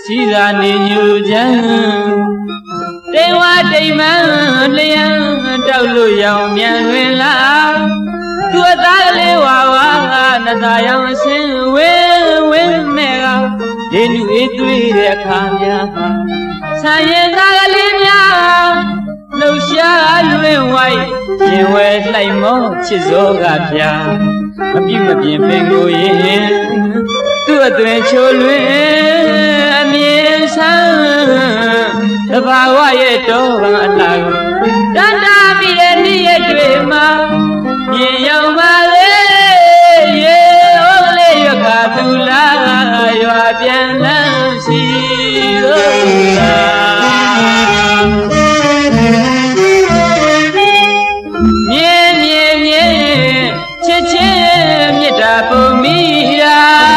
စီသာနေညူချမ်းတိမ်ဝတိမ်မန်းလျံတောက်လို့ရောင်မြန်တွင်လာသူအသားလေးဝါဝါနသာရောင်ဆင်းဝင်းမဲ့ကလေနူအေးသွေးတဲ့အခါများဆံရင်သားကလေးများလှူရှားလွင်ဝိုက်ရင်ဝဲလိုက်မောချစ်စောကပြာမပြုတ်မပြင်းပင်ကိုရင်သူ့အသွင်ချိုးလွင်အမြင်ဆန်းတဘာဝရဲ့တော်ဗံအလှကိုတန်တာပြီးတဲ့နေ့ရက်တွေမှာမြင်ရောက်ပါလေရေဟောလေးရွက်ခါသူလာရွာပြန်